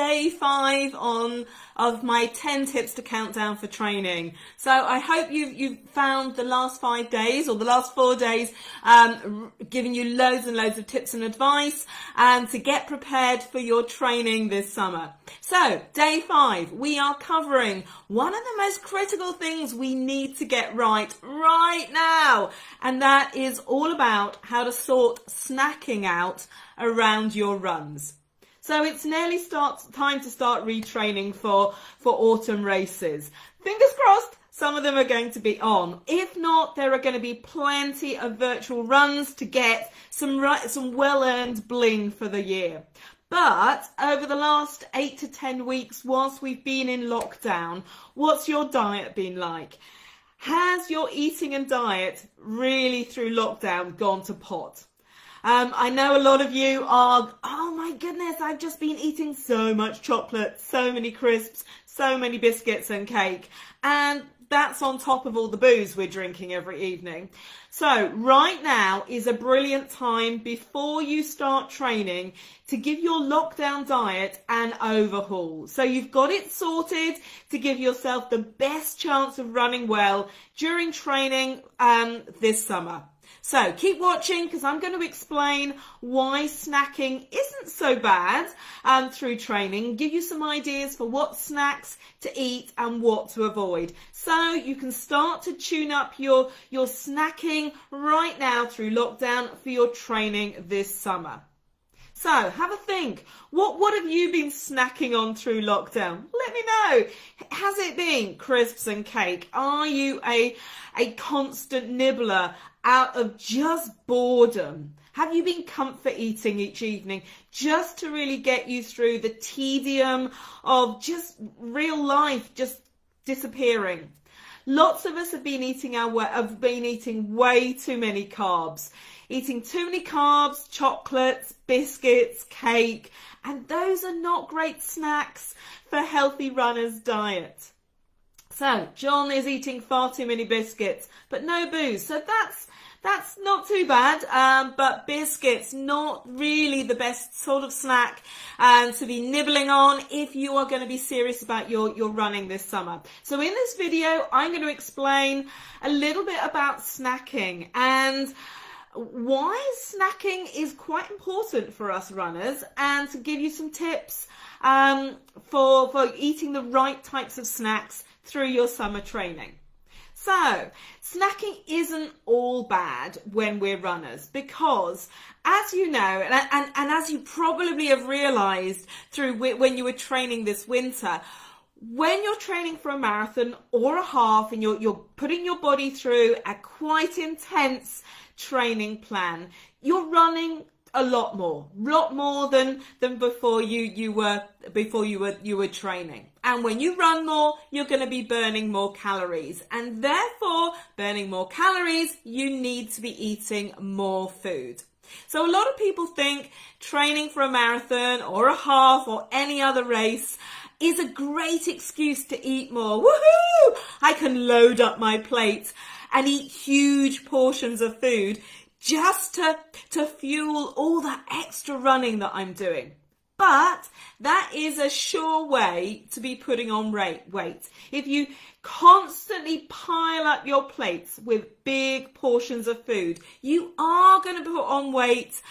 day 5 of my 10 tips to count down for training. So I hope you've found the last 5 days or the last 4 days giving you loads and loads of tips and advice to get prepared for your training this summer. So day 5, we are covering one of the most critical things we need to get right now, and that is all about how to sort snacking out around your runs. So it's nearly time to start retraining for autumn races. Fingers crossed, some of them are going to be on. If not, there are going to be plenty of virtual runs to get some well-earned bling for the year. But over the last 8 to 10 weeks, whilst we've been in lockdown, what's your diet been like? Has your eating and diet really through lockdown gone to pot? I know a lot of you are, oh my goodness, I've just been eating so much chocolate, so many crisps, so many biscuits and cake, and that's on top of all the booze we're drinking every evening. So right now is a brilliant time before you start training to give your lockdown diet an overhaul. So you've got it sorted to give yourself the best chance of running well during training this summer. So keep watching because I'm going to explain why snacking isn't so bad through training, give you some ideas for what snacks to eat and what to avoid. So you can start to tune up your snacking right now through lockdown for your training this summer. So have a think. What have you been snacking on through lockdown? Let me know. Has it been crisps and cake? Are you a constant nibbler out of just boredom? Have you been comfort eating each evening just to really get you through the tedium of just real life just disappearing? Lots of us have been eating way too many carbs. Eating too many carbs, chocolates, biscuits, cake, and those are not great snacks for a healthy runner's diet. So John is eating far too many biscuits, but no booze. So that's not too bad, but biscuits, not really the best sort of snack to be nibbling on if you are going to be serious about your running this summer. So in this video, I'm going to explain a little bit about snacking and why snacking is quite important for us runners, and to give you some tips for eating the right types of snacks through your summer training. So snacking isn't all bad when we're runners because, as you know, and as you probably have realised through when you were training this winter, when you're training for a marathon or a half and you're putting your body through a quite intense training plan, you're running a lot more than before you were training. And when you run more, you're going to be burning more calories, and therefore burning more calories, you need to be eating more food. So a lot of people think training for a marathon or a half or any other race is a great excuse to eat more. Woohoo! I can load up my plate and eat huge portions of food just to fuel all that extra running that I'm doing. But that is a sure way to be putting on weight. If you constantly pile up your plates with big portions of food, you are going to put on weight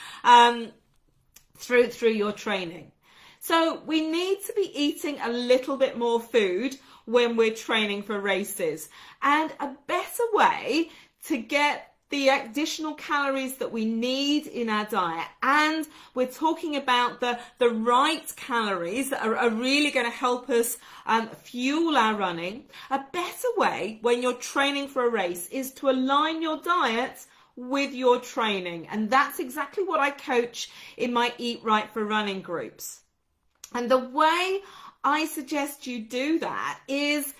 through your training. So we need to be eating a little bit more food when we're training for races. And a better way to get the additional calories that we need in our diet, and we're talking about the right calories that are really going to help us fuel our running. A better way when you're training for a race is to align your diet with your training, and that's exactly what I coach in my Eat Right for Running groups. And the way I suggest you do that is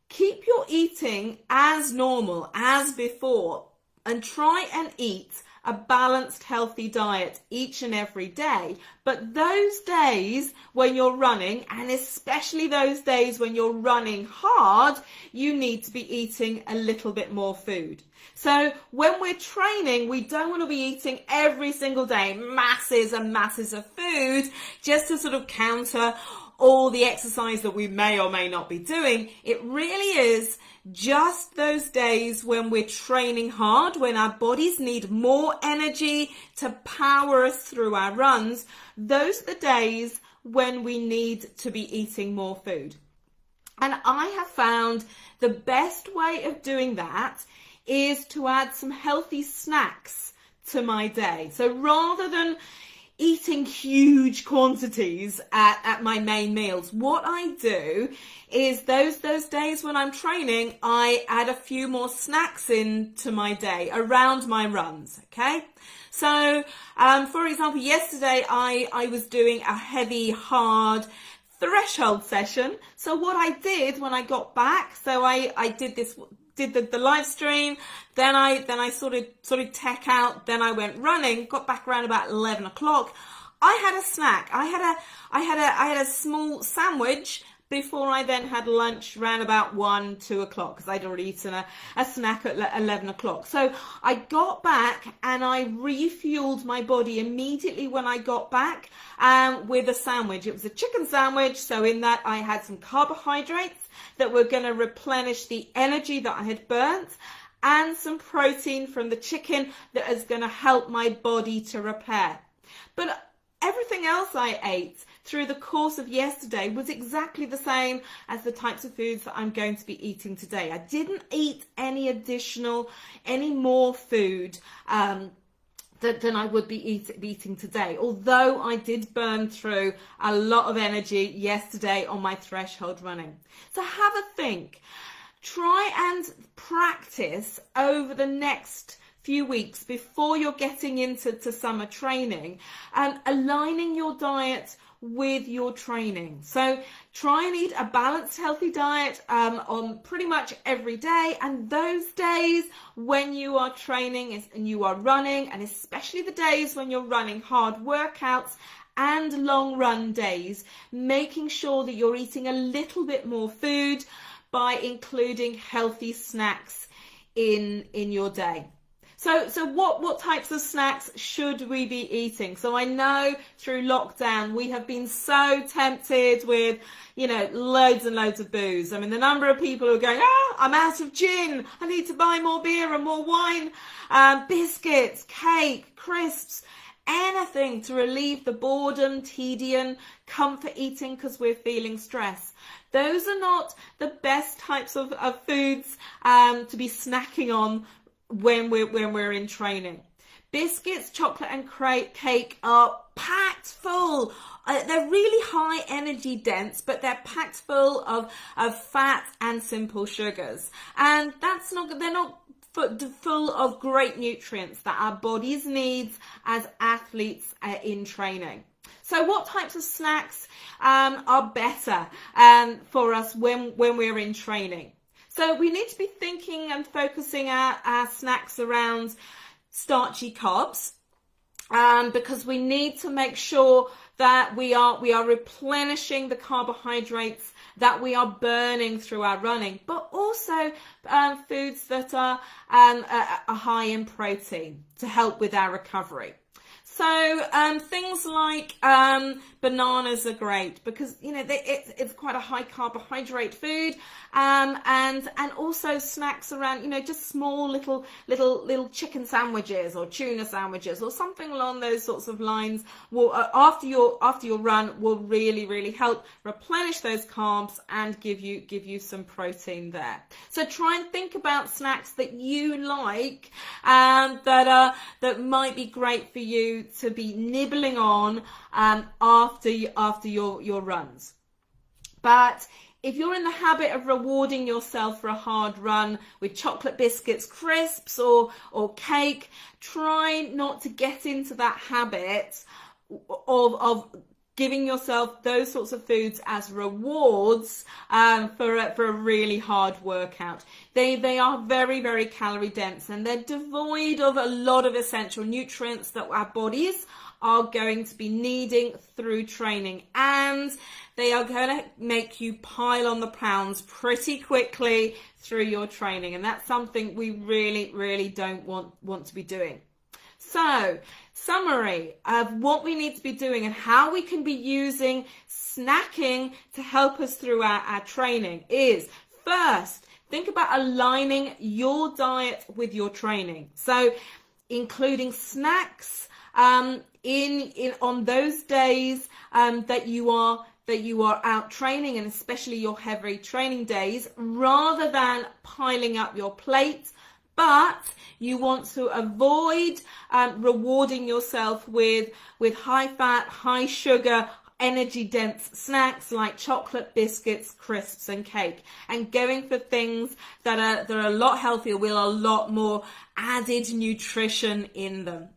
keep your eating as normal as before, and try and eat a balanced, healthy diet each and every day. But those days when you're running, and especially those days when you're running hard, you need to be eating a little bit more food. So when we're training, we don't want to be eating every single day masses and masses of food just to sort of counter all the exercise that we may or may not be doing. It really is just those days when we're training hard, when our bodies need more energy to power us through our runs. Those are the days when we need to be eating more food. And I have found the best way of doing that is to add some healthy snacks to my day. So rather than eating huge quantities at my main meals, what I do is those days when I'm training, I add a few more snacks into my day around my runs, okay? So, for example, yesterday I was doing a heavy, hard threshold session. So what I did when I got back, so I did the live stream, then I sort of tech out, then I went running, got back around about 11 o'clock. I had a snack. I had a small sandwich before I then had lunch around about 1, 2 o'clock, because I'd already eaten a snack at 11 o'clock. So I got back and I refueled my body immediately when I got back with a sandwich. It was a chicken sandwich, so in that I had some carbohydrates that were going to replenish the energy that I had burnt, and some protein from the chicken that is going to help my body to repair. But everything else I ate through the course of yesterday was exactly the same as the types of foods that I'm going to be eating today. I didn't eat any more food than I would be eating today, although I did burn through a lot of energy yesterday on my threshold running. So have a think. Try and practice over the next few weeks before you're getting into summer training, aligning your diet with your training. So try and eat a balanced, healthy diet on pretty much every day, and those days when you are training and you are running, and especially the days when you're running hard workouts and long run days, making sure that you're eating a little bit more food by including healthy snacks in your day. So what types of snacks should we be eating? So I know through lockdown we have been so tempted with, loads and loads of booze. I mean, the number of people who are going, I'm out of gin, I need to buy more beer and more wine, biscuits, cake, crisps, anything to relieve the boredom, tedium, comfort eating because we're feeling stress. Those are not the best types of foods to be snacking on when we're in training. Biscuits, chocolate and cake are packed full. They're really high energy dense, but they're packed full of fat and simple sugars. And they're not full of great nutrients that our bodies need as athletes in training. So what types of snacks are better for us when we're in training? So we need to be thinking and focusing our snacks around starchy carbs, because we need to make sure that we are replenishing the carbohydrates that we are burning through our running, but also foods that are high in protein to help with our recovery. So things like bananas are great because it's quite a high carbohydrate food, and also snacks around just small little chicken sandwiches or tuna sandwiches or something along those sorts of lines will after your run will really help replenish those carbs and give you some protein there. So try and think about snacks that you like that might be great for you to be nibbling on after your runs. But if you're in the habit of rewarding yourself for a hard run with chocolate biscuits, crisps or cake, try not to get into that habit of giving yourself those sorts of foods as rewards for a really hard workout. They are very calorie dense, and they're devoid of a lot of essential nutrients that our bodies are going to be needing through training, and they are going to make you pile on the pounds pretty quickly through your training, and that's something we really don't want to be doing. So, summary of what we need to be doing and how we can be using snacking to help us through our training is, first, think about aligning your diet with your training. So, including snacks on those days that you are out training, and especially your heavy training days, rather than piling up your plate. But you want to avoid rewarding yourself with high fat, high sugar, energy dense snacks like chocolate, biscuits, crisps and cake, and going for things that are a lot healthier with a lot more added nutrition in them.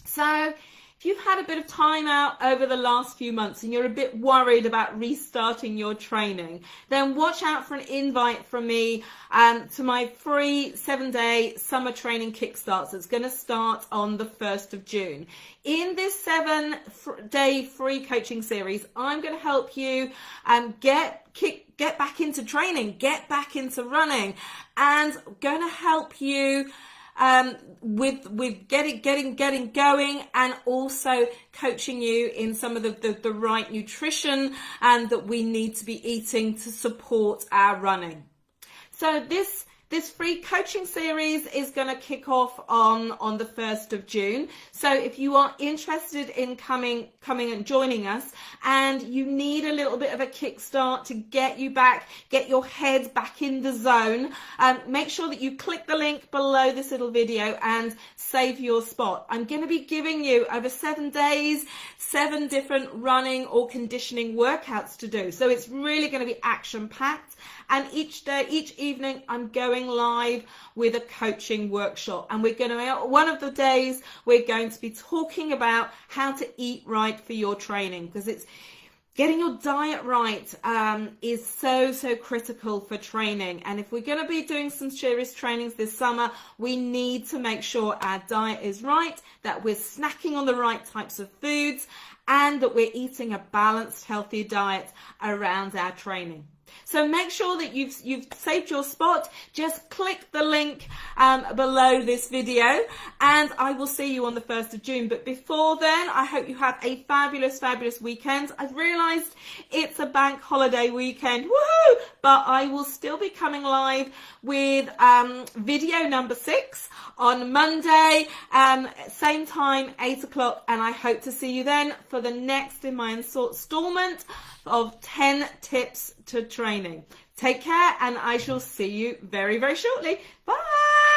So if you've had a bit of time out over the last few months and you're a bit worried about restarting your training, then watch out for an invite from me to my free 7-day Summer Training KickStart. So it's going to start on the 1st of June. In this 7-day free coaching series, I'm going to help you get back into training, get back into running, and going to help you with getting going, and also coaching you in some of the right nutrition that we need to be eating to support our running. So this free coaching series is going to kick off on the 1st of June. So if you are interested in coming and joining us, and you need a little bit of a kickstart to get your head back in the zone, make sure that you click the link below this little video and save your spot. I'm going to be giving you, over 7 days, 7 different running or conditioning workouts to do. So it's really going to be action-packed. And each evening, I'm going live with a coaching workshop. And one of the days, we're going to be talking about how to eat right for your training, because it's getting your diet right is so critical for training. And if we're going to be doing some serious trainings this summer, we need to make sure our diet is right, that we're snacking on the right types of foods, and that we're eating a balanced, healthy diet around our training. So make sure that you've saved your spot. Just click the link below this video, and I will see you on the 1st of June. But before then, I hope you have a fabulous weekend. I've realised it's a bank holiday weekend, woohoo! But I will still be coming live with video number 6 on Monday, same time, 8 o'clock, and I hope to see you then for the next in my installment of 10 tips to training. Take care, and I shall see you very shortly. Bye!